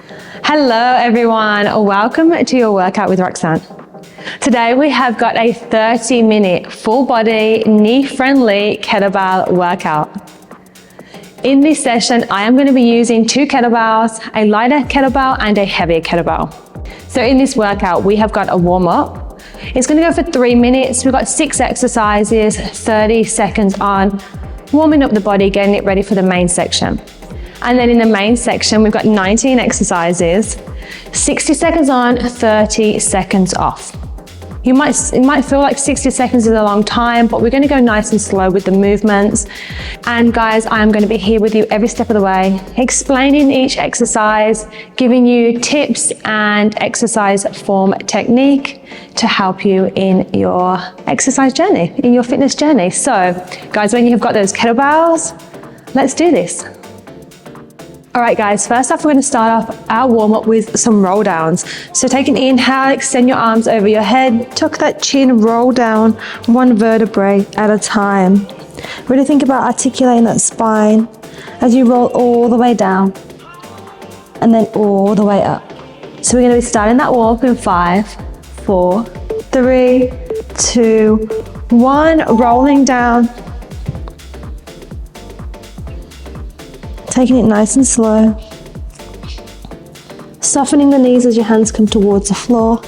Hello everyone, welcome to your workout with Roxanne. Today we have got a 30-minute full body, knee-friendly kettlebell workout. In this session, I am going to be using 2 kettlebells, a lighter kettlebell and a heavier kettlebell. So in this workout, we have got a warm-up. It's going to go for 3 minutes. We've got 6 exercises, 30 seconds on, warming up the body, getting it ready for the main section. And then in the main section, we've got 19 exercises, 60 seconds on, 30 seconds off. It might feel like 60 seconds is a long time, but we're going to go nice and slow with the movements. And guys, I am going to be here with you every step of the way, explaining each exercise, giving you tips and exercise form technique to help you in your exercise journey, in your fitness journey. So guys, when you've got those kettlebells, let's do this. All right guys, first off, we're going to start off our warm-up with some roll downs. So take an inhale, extend your arms over your head, tuck that chin, roll down 1 vertebrae at a time. Really think about articulating that spine as you roll all the way down and then all the way up. So we're going to be starting that warm-up in 5, 4, 3, 2, 1, rolling down. Taking it nice and slow, softening the knees as your hands come towards the floor,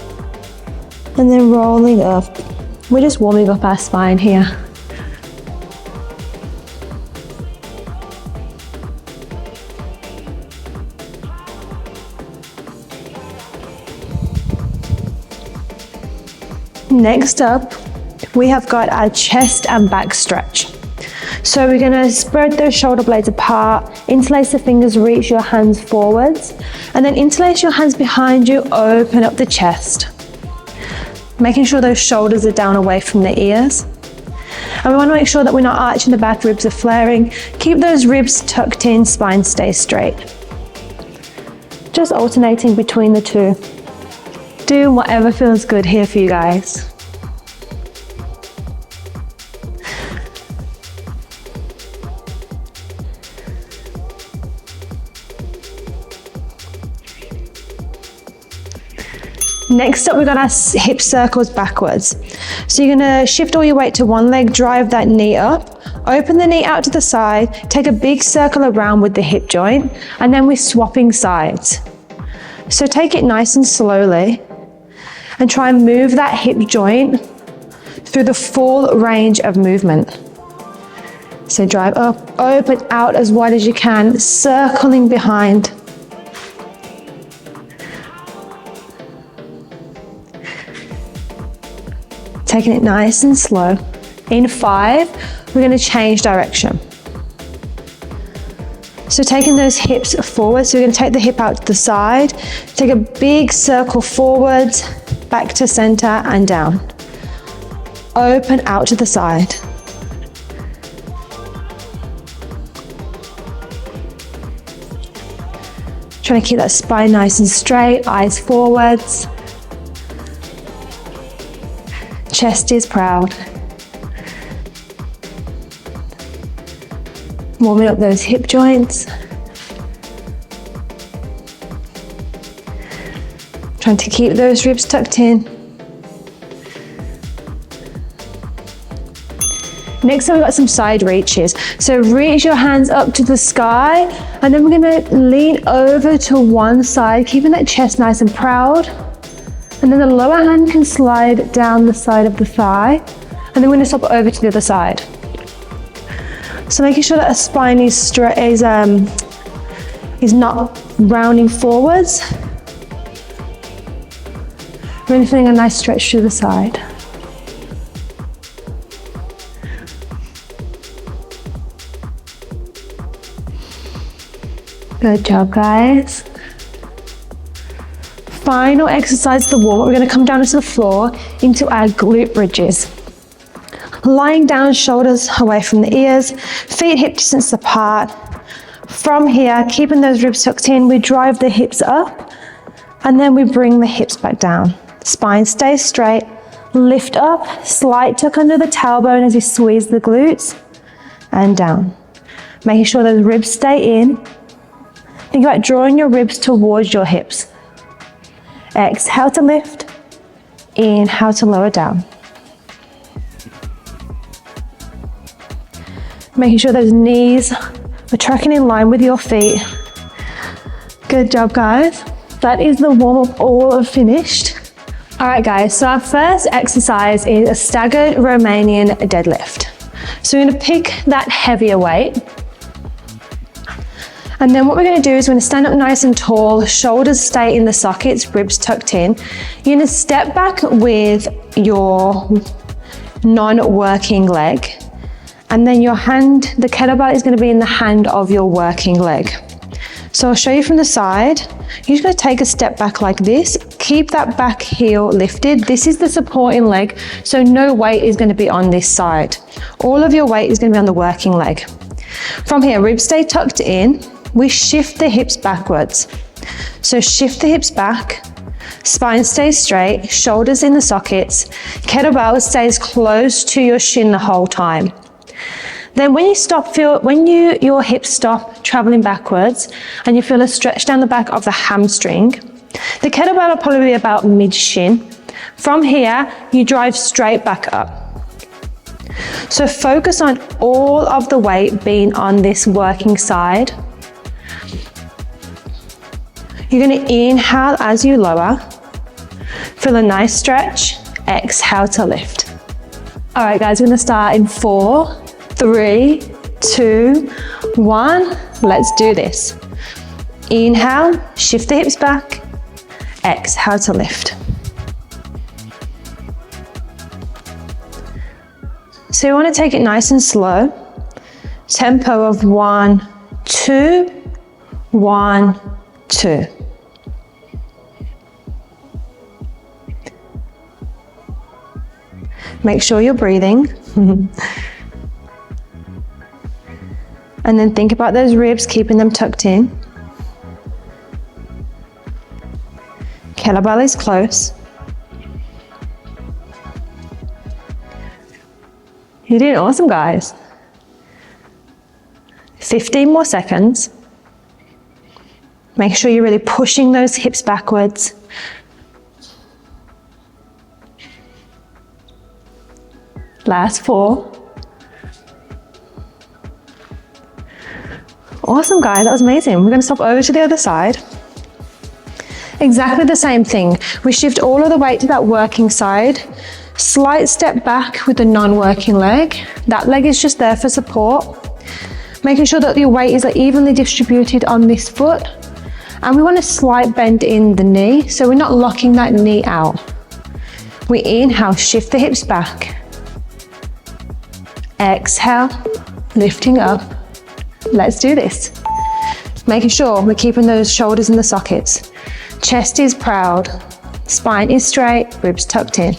and then rolling up. We're just warming up our spine here. Next up, we have got our chest and back stretch. So we're going to spread those shoulder blades apart, interlace the fingers, reach your hands forwards, and then interlace your hands behind you, open up the chest. Making sure those shoulders are down away from the ears. And we want to make sure that we're not arching the back, ribs are flaring. Keep those ribs tucked in, spine stays straight. Just alternating between the two. Do whatever feels good here for you guys. Next up, we've got our hip circles backwards. So you're gonna shift all your weight to one leg, drive that knee up, open the knee out to the side, take a big circle around with the hip joint, and then we're swapping sides. So take it nice and slowly, and try and move that hip joint through the full range of movement. So drive up, open out as wide as you can, circling behind. Taking it nice and slow. In 5, we're going to change direction. So taking those hips forward, so we're going to take the hip out to the side, take a big circle forwards, back to center and down. Open out to the side. Trying to keep that spine nice and straight, eyes forwards. Chest is proud. Warming up those hip joints. Trying to keep those ribs tucked in. Next up, we've got some side reaches. So reach your hands up to the sky, and then we're going to lean over to one side, keeping that chest nice and proud. And then the lower hand can slide down the side of the thigh, and then we're going to swap over to the other side. So making sure that our spine is not rounding forwards. Really feeling a nice stretch through the side. Good job, guys. Final exercise of the warm-up, we're going to come down to the floor into our glute bridges. Lying down, shoulders away from the ears, feet hip distance apart. From here, keeping those ribs tucked in, we drive the hips up and then we bring the hips back down. Spine stays straight, lift up, slight tuck under the tailbone as you squeeze the glutes and down. Making sure those ribs stay in, Think about drawing your ribs towards your hips. Exhale to lift. Inhale to lower down. Making sure those knees are tracking in line with your feet. Good job, guys. That is the warm-up all finished. All right, guys, so our first exercise is a staggered Romanian deadlift. So we're gonna pick that heavier weight. And then what we're gonna do is we're gonna stand up nice and tall, shoulders stay in the sockets, ribs tucked in. You're gonna step back with your non-working leg. And then your hand, the kettlebell is gonna be in the hand of your working leg. So I'll show you from the side. You're just gonna take a step back like this. Keep that back heel lifted. This is the supporting leg, so no weight is gonna be on this side. All of your weight is gonna be on the working leg. From here, ribs stay tucked in. We shift the hips backwards. So shift the hips back, spine stays straight, shoulders in the sockets. Kettlebell stays close to your shin the whole time. Then when you stop, your hips stop traveling backwards and you feel a stretch down the back of the hamstring, the kettlebell will probably be about mid-shin. From here, you drive straight back up. So focus on all of the weight being on this working side. You're gonna inhale as you lower. Feel a nice stretch. Exhale to lift. All right, guys, we're gonna start in 4, 3, 2, 1. Let's do this. Inhale, shift the hips back. Exhale to lift. So you want to take it nice and slow. Tempo of 1, 2, 1, 2. Make sure you're breathing. And then think about those ribs, keeping them tucked in. Kettlebell is close. You're doing awesome, guys. 15 more seconds. Make sure you're really pushing those hips backwards. Last 4. Awesome, guys, that was amazing. We're gonna stop over to the other side. Exactly the same thing. We shift all of the weight to that working side. Slight step back with the non-working leg. That leg is just there for support. Making sure that your weight is evenly distributed on this foot. And we want a slight bend in the knee, so we're not locking that knee out. We inhale, shift the hips back. Exhale, lifting up. Let's do this. Making sure we're keeping those shoulders in the sockets. Chest is proud, spine is straight, ribs tucked in.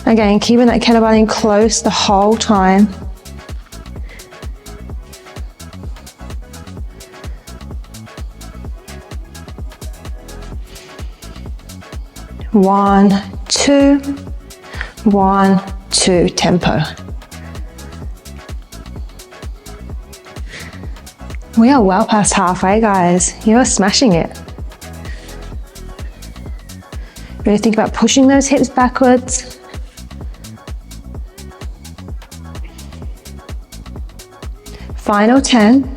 Again, keeping that kettlebell in close the whole time. One, two, 1, 2, tempo. We are well past halfway, guys. You are smashing it. Really think about pushing those hips backwards. Final 10.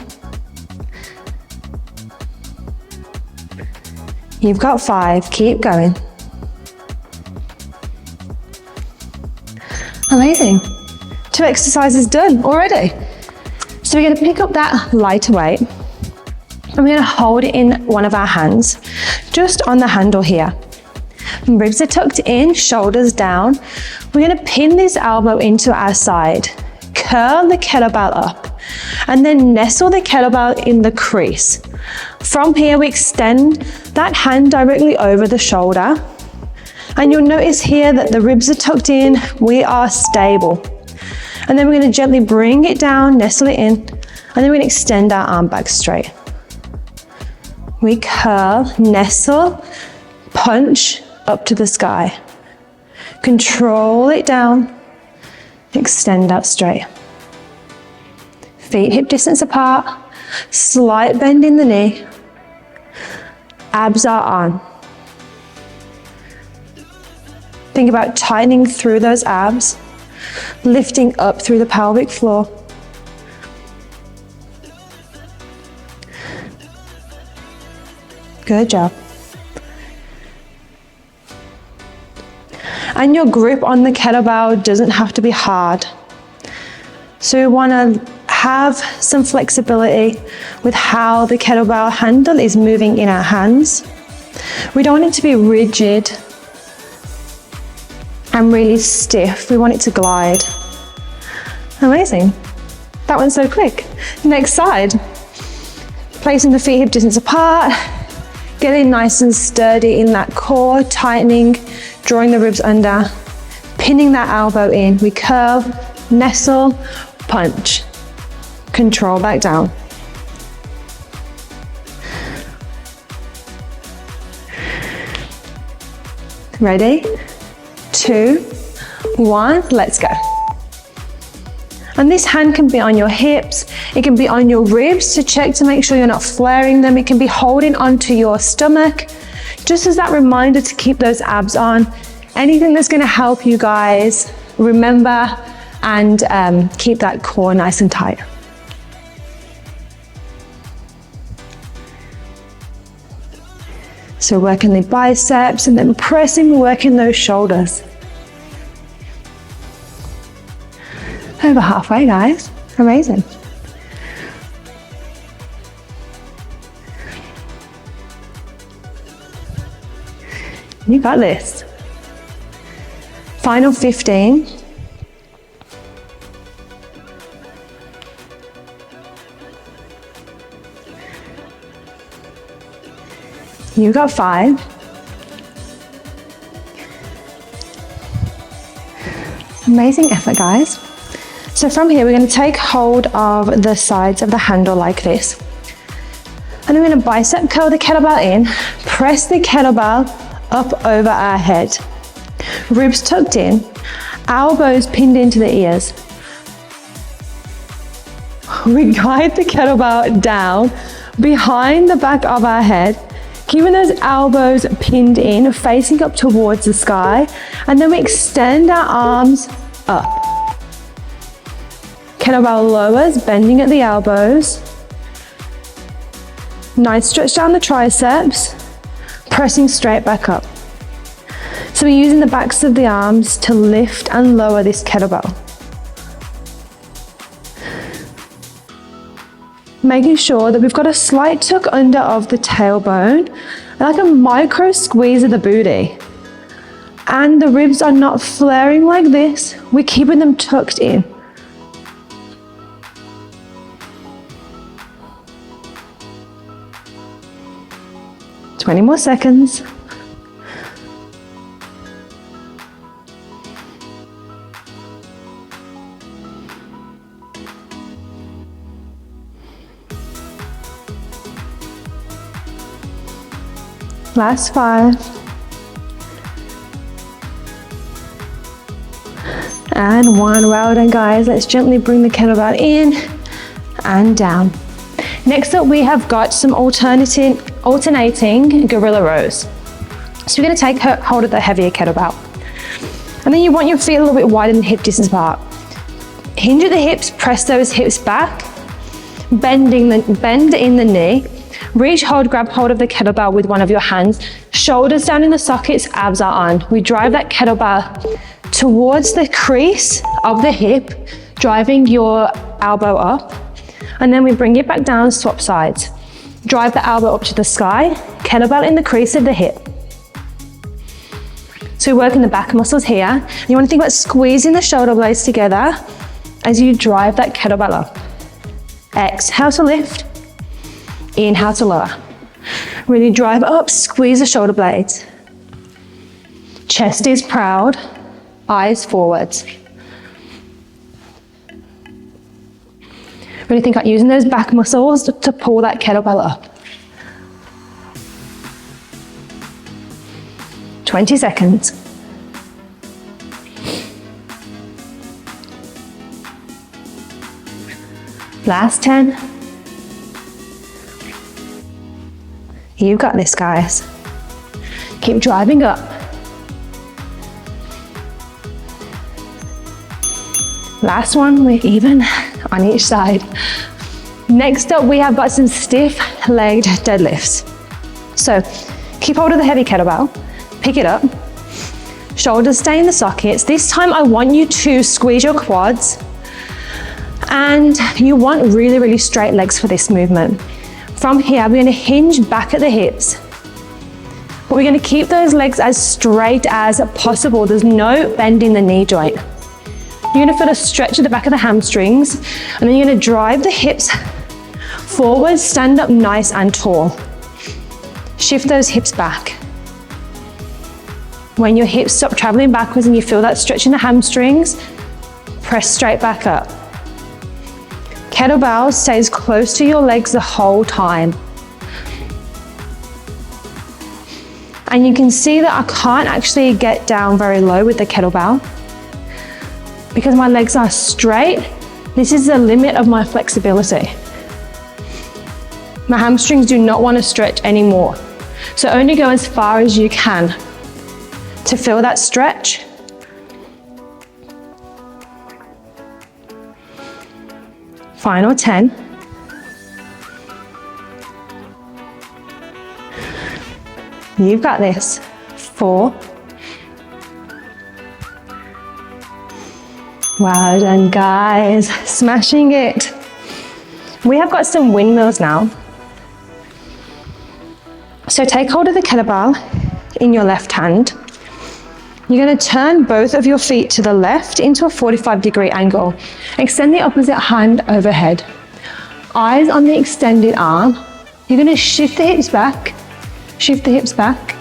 You've got 5, keep going. Amazing. 2 exercises done already. So we're gonna pick up that lighter weight and we're gonna hold it in one of our hands, just on the handle here. Ribs are tucked in, shoulders down. We're gonna pin this elbow into our side, curl the kettlebell up, and then nestle the kettlebell in the crease. From here, we extend that hand directly over the shoulder. And you'll notice here that the ribs are tucked in, we are stable. And then we're gonna gently bring it down, nestle it in, and then we're gonna extend our arm back straight. We curl, nestle, punch up to the sky. Control it down, Extend out straight. Feet hip distance apart, slight bend in the knee. Abs are on. Think about tightening through those abs, lifting up through the pelvic floor. Good job. And your grip on the kettlebell doesn't have to be hard. So we want to have some flexibility with how the kettlebell handle is moving in our hands. We don't want it to be rigid and really stiff. We want it to glide. Amazing. That one's so quick. Next side. Placing the feet hip distance apart, getting nice and sturdy in that core, tightening, drawing the ribs under, pinning that elbow in. We curl, nestle, punch. Control back down. Ready? 2, 1, let's go. And this hand can be on your hips, it can be on your ribs to check to make sure you're not flaring them. It can be holding onto your stomach, just as that reminder to keep those abs on. Anything that's going to help you guys remember and keep that core nice and tight. So working the biceps and then pressing, working those shoulders. Over halfway, guys. Amazing. You got this. Final 15. You got 5. Amazing effort, guys. So from here, we're going to take hold of the sides of the handle like this. And I'm going to bicep curl the kettlebell in, press the kettlebell up over our head. Ribs tucked in, elbows pinned into the ears. We guide the kettlebell down behind the back of our head, keeping those elbows pinned in, facing up towards the sky, and then we extend our arms up. Kettlebell lowers, bending at the elbows. Nice stretch down the triceps, pressing straight back up. So we're using the backs of the arms to lift and lower this kettlebell. Making sure that we've got a slight tuck under of the tailbone, like a micro squeeze of the booty. And the ribs are not flaring like this, we're keeping them tucked in. Twenty more seconds. Last 5. And 1. Well done, guys. Let's gently bring the kettlebell in and down. Next up, we have got some alternating gorilla rows. So we're going to take hold of the heavier kettlebell. And then you want your feet a little bit wider than hip distance apart. Hinge at the hips, press those hips back, bend in the knee. Reach, hold, grab hold of the kettlebell with one of your hands. Shoulders down in the sockets, abs are on. We drive that kettlebell towards the crease of the hip, driving your elbow up. And then we bring it back down, swap sides. Drive the elbow up to the sky, kettlebell in the crease of the hip. So we're working the back muscles here. You want to think about squeezing the shoulder blades together as you drive that kettlebell up. Exhale to lift. Inhale to lower. Really drive up, squeeze the shoulder blades. Chest is proud, eyes forwards. Really think about using those back muscles to pull that kettlebell up. 20 seconds. Last 10. You've got this, guys. Keep driving up. Last one, we're even on each side. Next up, we have got some stiff legged deadlifts. So keep hold of the heavy kettlebell, pick it up, shoulders stay in the sockets. This time I want you to squeeze your quads, and you want really, really straight legs for this movement. From here, we're gonna hinge back at the hips, but we're gonna keep those legs as straight as possible. There's no bend in the knee joint. You're gonna feel a stretch at the back of the hamstrings, and then you're gonna drive the hips forward, stand up nice and tall. Shift those hips back. When your hips stop traveling backwards and you feel that stretch in the hamstrings, press straight back up. Kettlebell stays close to your legs the whole time. And you can see that I can't actually get down very low with the kettlebell because my legs are straight. This is the limit of my flexibility. My hamstrings do not want to stretch anymore. So only go as far as you can to feel that stretch. Final 10. You've got this. 4. Well done, guys. Smashing it. We have got some windmills now. So take hold of the kettlebell in your left hand. You're going to turn both of your feet to the left into a 45-degree angle. Extend the opposite hand overhead. Eyes on the extended arm. You're going to shift the hips back,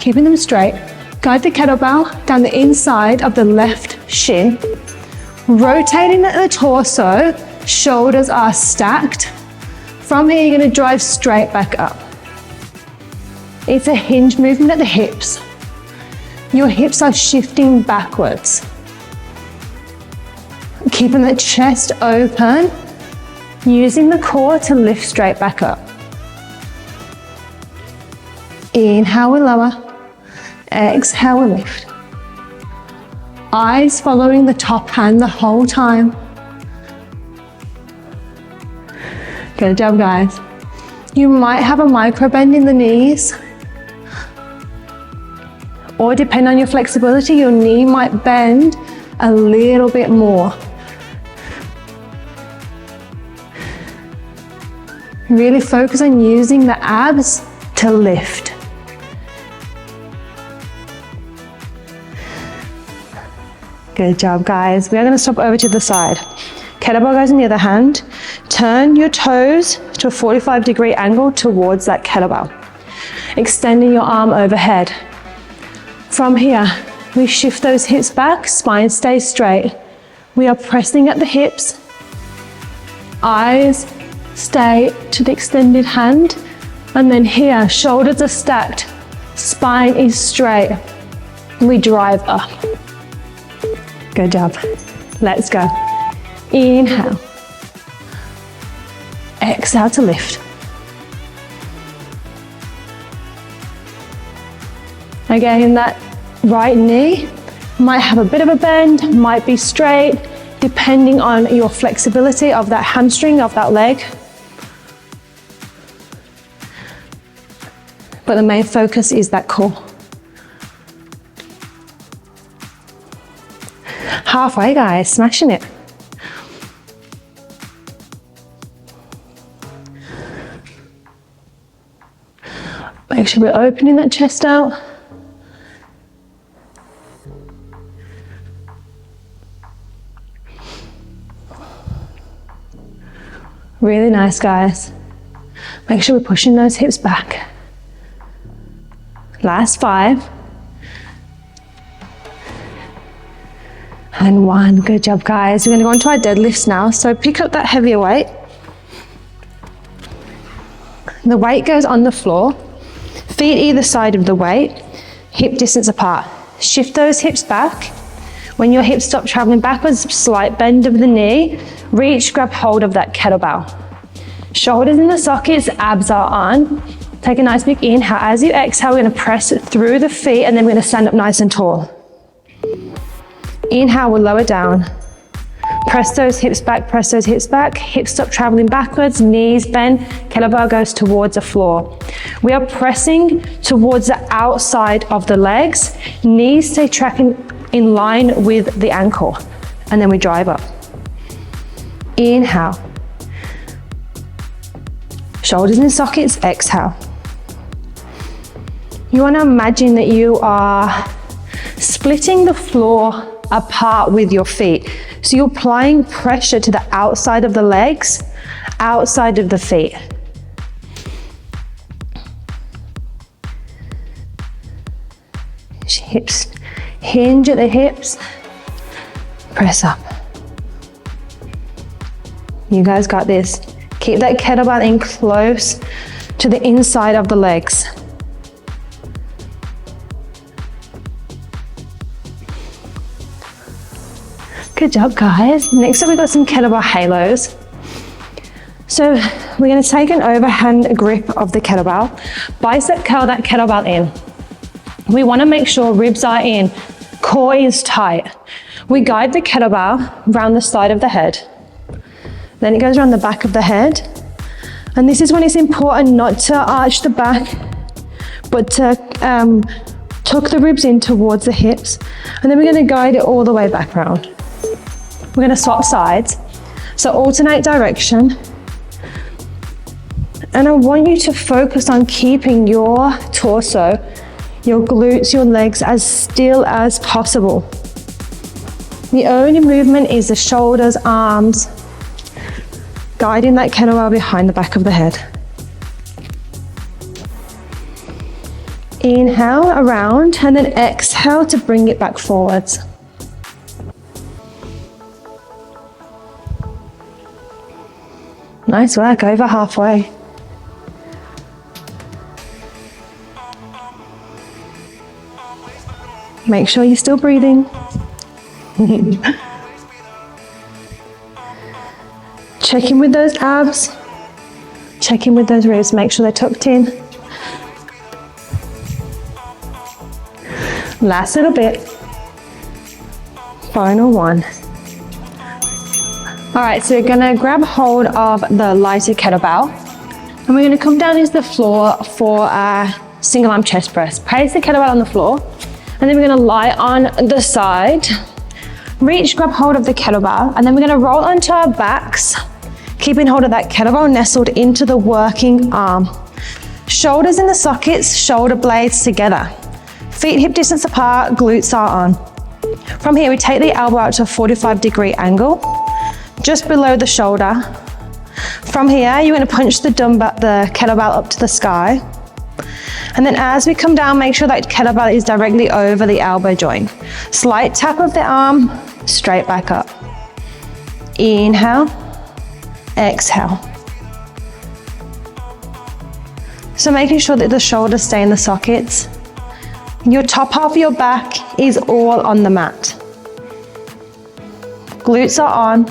keeping them straight. Guide the kettlebell down the inside of the left shin. Rotating at the torso, shoulders are stacked. From here, you're going to drive straight back up. It's a hinge movement at the hips. Your hips are shifting backwards. Keeping the chest open, using the core to lift straight back up. Inhale, we lower. Exhale, we lift. Eyes following the top hand the whole time. Good job, guys. You might have a micro bend in the knees, or depending on your flexibility, your knee might bend a little bit more. Really focus on using the abs to lift. Good job, guys. We are going to stop over to the side. Kettlebell goes in the other hand. Turn your toes to a 45-degree angle towards that kettlebell. Extending your arm overhead. From here, we shift those hips back, spine stays straight. We are pressing at the hips. Eyes stay to the extended hand. And then here, shoulders are stacked. Spine is straight. We drive up. Good job. Let's go. Inhale. Exhale to lift. Again, that right knee might have a bit of a bend, might be straight, depending on your flexibility of that hamstring, of that leg. But the main focus is that core. Halfway, guys, smashing it. Make sure we're opening that chest out. Really nice, guys. Make sure we're pushing those hips back. Last 5. And 1. Good job, guys. We're going to go into our deadlifts now. So pick up that heavier weight. The weight goes on the floor. Feet either side of the weight, hip distance apart. Shift those hips back. When your hips stop traveling backwards, slight bend of the knee, reach, grab hold of that kettlebell. Shoulders in the sockets, abs are on. Take a nice big inhale. As you exhale, we're gonna press it through the feet and then we're gonna stand up nice and tall. Inhale, we'll lower down. Press those hips back, press those hips back. Hips stop traveling backwards, knees bend, kettlebell goes towards the floor. We are pressing towards the outside of the legs. Knees stay tracking in line with the ankle. And then we drive up. Inhale. Shoulders in sockets, exhale. You want to imagine that you are splitting the floor apart with your feet. So you're applying pressure to the outside of the legs, outside of the feet. Hips, hinge at the hips, press up. You guys got this. Keep that kettlebell in close to the inside of the legs. Good job, guys. Next up, we've got some kettlebell halos. So we're gonna take an overhand grip of the kettlebell, bicep curl that kettlebell in. We wanna make sure ribs are in, core is tight. We guide the kettlebell around the side of the head. Then it goes around the back of the head. And this is when it's important not to arch the back, but to tuck the ribs in towards the hips. And then we're gonna guide it all the way back around. We're gonna swap sides. So alternate direction. And I want you to focus on keeping your torso, your glutes, your legs as still as possible. The only movement is the shoulders, arms, guiding that kettlebell behind the back of the head. Inhale around and then exhale to bring it back forwards. Nice work, over halfway. Make sure you're still breathing. Check in with those abs. Check in with those ribs, make sure they're tucked in. Last little bit. Final one. All right, so we're gonna grab hold of the lighter kettlebell and we're gonna come down into the floor for a single arm chest press. Place the kettlebell on the floor and then we're gonna lie on the side. Reach, grab hold of the kettlebell and then we're gonna roll onto our backs, keeping hold of that kettlebell nestled into the working arm. Shoulders in the sockets, shoulder blades together. Feet hip distance apart, glutes are on. From here, we take the elbow out to a 45-degree angle, just below the shoulder. From here, you're gonna punch the kettlebell up to the sky. And then as we come down, make sure that kettlebell is directly over the elbow joint. Slight tap of the arm, straight back up. Inhale, exhale. So making sure that the shoulders stay in the sockets. Your top half of your back is all on the mat. Glutes are on.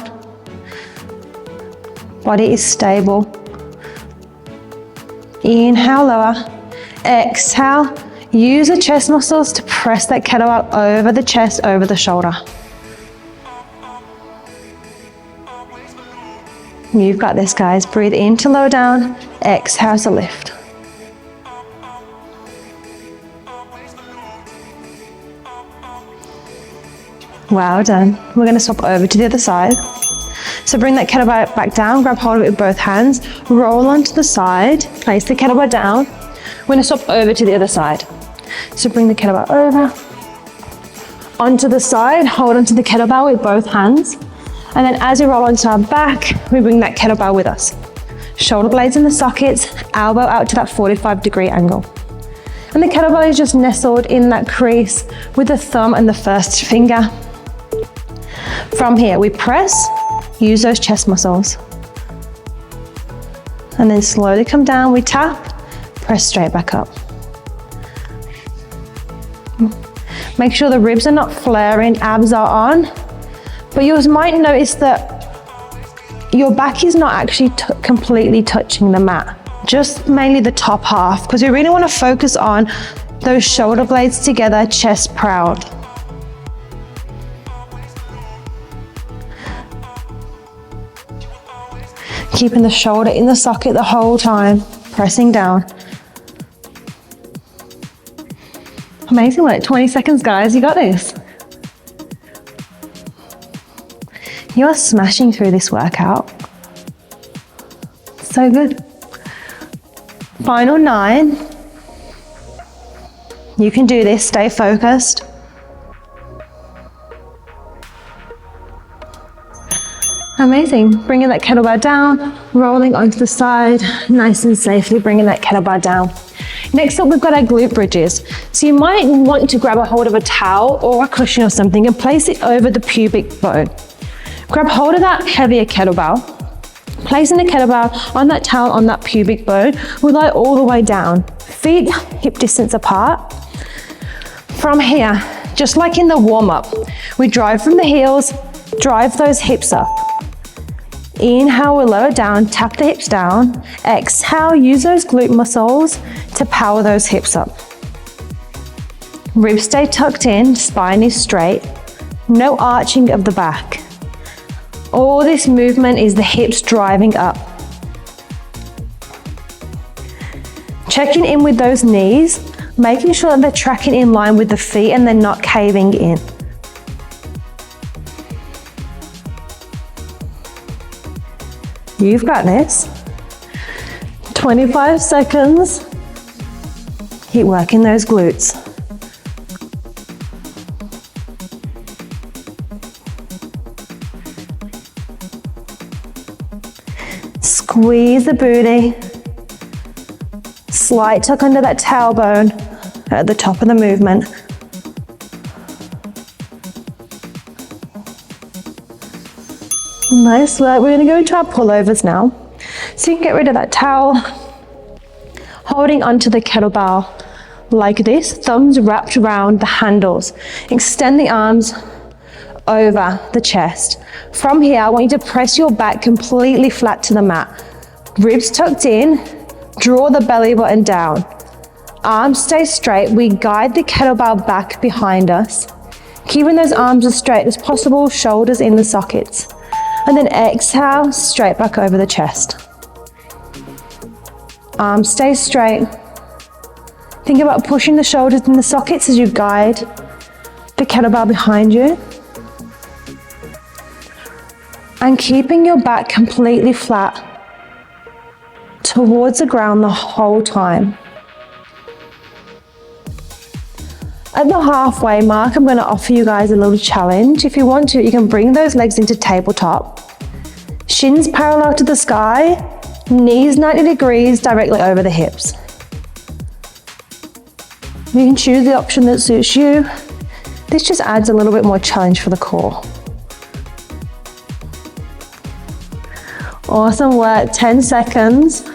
Body is stable. Inhale, lower. Exhale. Use the chest muscles to press that kettlebell over the chest, over the shoulder. You've got this, guys. Breathe in to lower down. Exhale to lift. Well done. We're going to swap over to the other side. So bring that kettlebell back down, grab hold of it with both hands, roll onto the side, place the kettlebell down. We're going to swap over to the other side. So bring the kettlebell over, onto the side, hold onto the kettlebell with both hands. And then as we roll onto our back, we bring that kettlebell with us. Shoulder blades in the sockets, elbow out to that 45-degree angle. And the kettlebell is just nestled in that crease with the thumb and the first finger. From here, we press, use those chest muscles. And then slowly come down, we tap, press straight back up. Make sure the ribs are not flaring, abs are on. But you might notice that your back is not actually completely touching the mat, just mainly the top half, because we really want to focus on those shoulder blades together, chest proud. Keeping the shoulder in the socket the whole time, pressing down. Amazing work, 20 seconds guys, you got this. You're smashing through this workout. So good. Final 9. You can do this, stay focused. Amazing, bringing that kettlebell down, rolling onto the side, nice and safely bringing that kettlebell down. Next up, we've got our glute bridges. So you might want to grab a hold of a towel or a cushion or something and place it over the pubic bone. Grab hold of that heavier kettlebell, placing the kettlebell on that towel on that pubic bone, we lie all the way down, feet hip distance apart. From here, just like in the warm-up, we drive from the heels, drive those hips up. Inhale, we'll lower down, tap the hips down. Exhale, use those glute muscles to power those hips up. Ribs stay tucked in, spine is straight, no arching of the back. All this movement is the hips driving up. Checking in with those knees, making sure that they're tracking in line with the feet and they're not caving in. You've got this. 25 seconds. Keep working those glutes. Squeeze the booty. Slight tuck under that tailbone at the top of the movement. Nice work. We're going to go into our pullovers now. So you can get rid of that towel, holding onto the kettlebell like this, thumbs wrapped around the handles. Extend the arms over the chest. From here, I want you to press your back completely flat to the mat. Ribs tucked in, draw the belly button down. Arms stay straight. We guide the kettlebell back behind us, keeping those arms as straight as possible, shoulders in the sockets. And then exhale, straight back over the chest. Arms stay straight. Think about pushing the shoulders in the sockets as you guide the kettlebell behind you. And keeping your back completely flat towards the ground the whole time. At the halfway mark, I'm going to offer you guys a little challenge. If you want to, you can bring those legs into tabletop. Shins parallel to the sky, knees 90 degrees directly over the hips. You can choose the option that suits you. This just adds a little bit more challenge for the core. Awesome work, 10 seconds.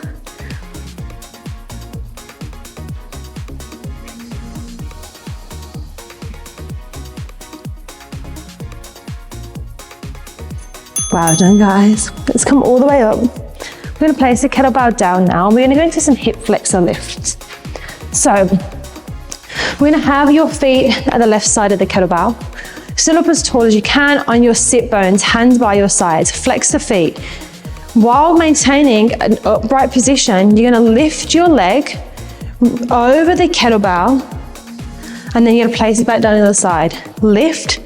Well done guys. Let's come all the way up. We're going to place the kettlebell down now. We're going to go into some hip flexor lifts. So we're going to have your feet at the left side of the kettlebell. Sit up as tall as you can on your sit bones, hands by your sides. Flex the feet. While maintaining an upright position, you're going to lift your leg over the kettlebell and then you're going to place it back down to the side. Lift,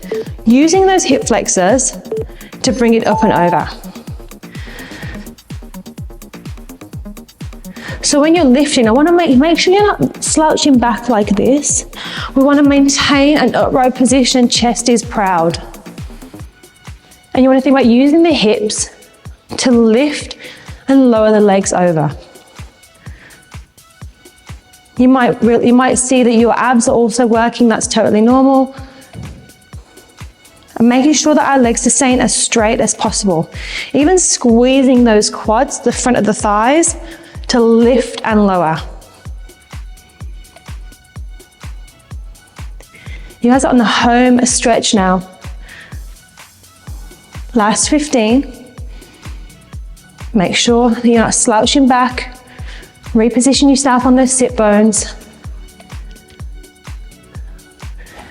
using those hip flexors to bring it up and over. So when you're lifting, I want to make sure you're not slouching back like this. We want to maintain an upright position, chest is proud. And you want to think about using the hips to lift and lower the legs over. You might see that your abs are also working, that's totally normal. And making sure that our legs are staying as straight as possible. Even squeezing those quads, the front of the thighs, to lift and lower. You guys are on the home stretch now. Last 15. Make sure that you're not slouching back. Reposition yourself on those sit bones.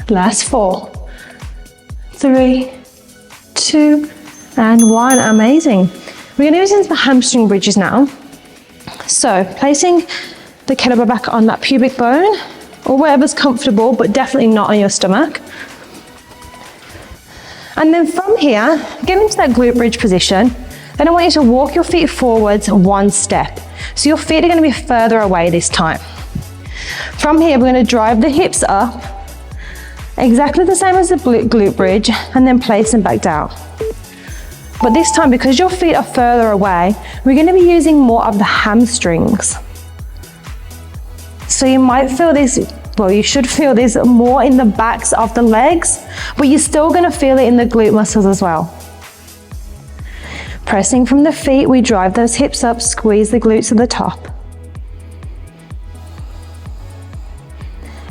Last 4, 3, 2, and 1. Amazing. We're gonna move into the hamstring bridges now. So placing the kettlebell back on that pubic bone or wherever's comfortable, but definitely not on your stomach. And then from here, get into that glute bridge position. Then I want you to walk your feet forwards 1 step. So your feet are gonna be further away this time. From here, we're gonna drive the hips up, exactly the same as the glute bridge, and then place them back down. But this time, because your feet are further away, we're gonna be using more of the hamstrings. So you might feel this, well, you should feel this more in the backs of the legs, but you're still gonna feel it in the glute muscles as well. Pressing from the feet, we drive those hips up, squeeze the glutes to the top.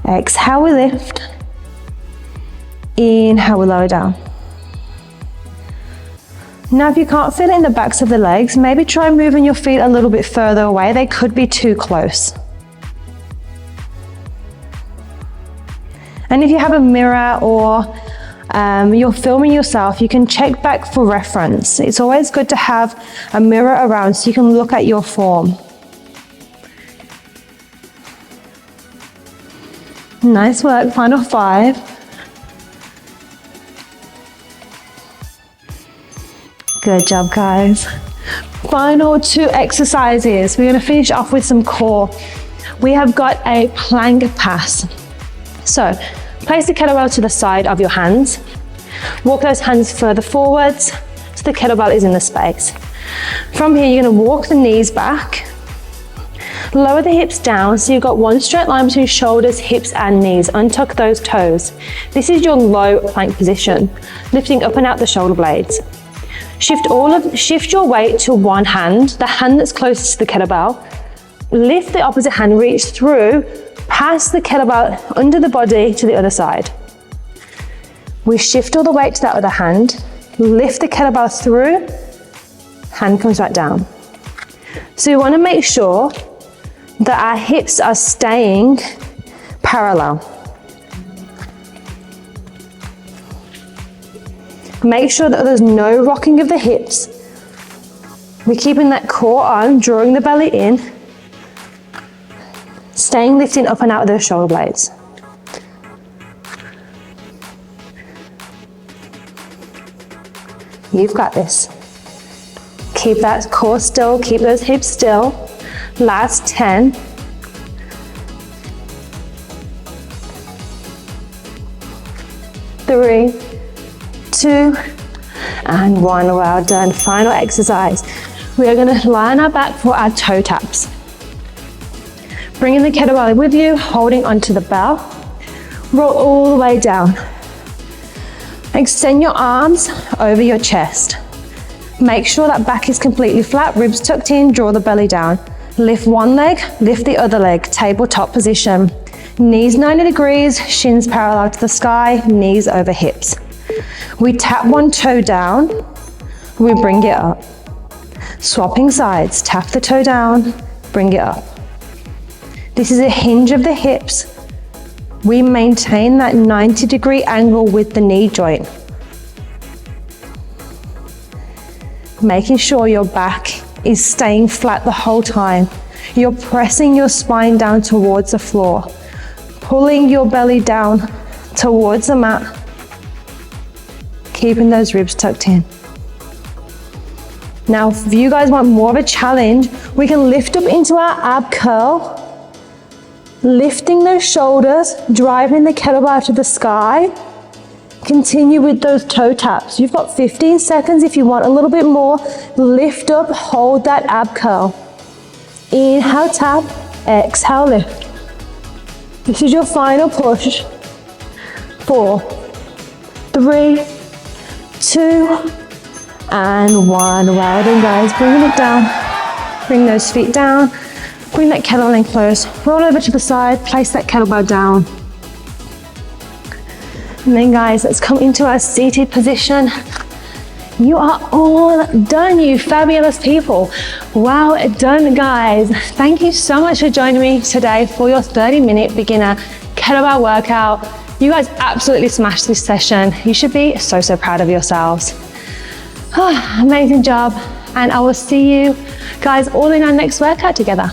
Exhale, we lift. Inhale, we lower down. Now, if you can't feel it in the backs of the legs, maybe try moving your feet a little bit further away. They could be too close. And if you have a mirror or you're filming yourself, you can check back for reference. It's always good to have a mirror around so you can look at your form. Nice work, final 5. Good job, guys. Final 2 exercises. We're gonna finish off with some core. We have got a plank pass. So, place the kettlebell to the side of your hands. Walk those hands further forwards so the kettlebell is in the space. From here, you're gonna walk the knees back. Lower the hips down so you've got 1 straight line between shoulders, hips, and knees. Untuck those toes. This is your low plank position, lifting up and out the shoulder blades. Shift your weight to one hand, the hand that's closest to the kettlebell. Lift the opposite hand, reach through, pass the kettlebell under the body to the other side. We shift all the weight to that other hand, lift the kettlebell through, hand comes back down. So we want to make sure that our hips are staying parallel. Make sure that there's no rocking of the hips. We're keeping that core on, drawing the belly in, staying lifting up and out of those shoulder blades. You've got this. Keep that core still, keep those hips still. Last 10. 3, 2, and 1. Well done. Final exercise. We are going to lie on our back for our toe taps. Bringing the kettlebell with you, holding onto the bell. Roll all the way down. Extend your arms over your chest. Make sure that back is completely flat, ribs tucked in, draw the belly down. Lift one leg, lift the other leg, tabletop position. Knees 90 degrees, shins parallel to the sky, knees over hips. We tap one toe down, we bring it up. Swapping sides, tap the toe down, bring it up. This is a hinge of the hips. We maintain that 90-degree angle with the knee joint. Making sure your back is staying flat the whole time. You're pressing your spine down towards the floor, pulling your belly down towards the mat, keeping those ribs tucked in. Now, if you guys want more of a challenge, we can lift up into our ab curl, lifting those shoulders, driving the kettlebell to the sky. Continue with those toe taps. You've got 15 seconds if you want a little bit more. Lift up, hold that ab curl. Inhale, tap, exhale, lift. This is your final push. 4, 3, 2, and 1. Well done, guys. Bringing it down. Bring those feet down. Bring that kettlebell in close. Roll over to the side, place that kettlebell down. And then guys, let's come into our seated position. You are all done, you fabulous people. Well done, guys. Thank you so much for joining me today for your 30-minute beginner kettlebell workout. You guys absolutely smashed this session. You should be so, so proud of yourselves. Oh, amazing job. And I will see you guys all in our next workout together.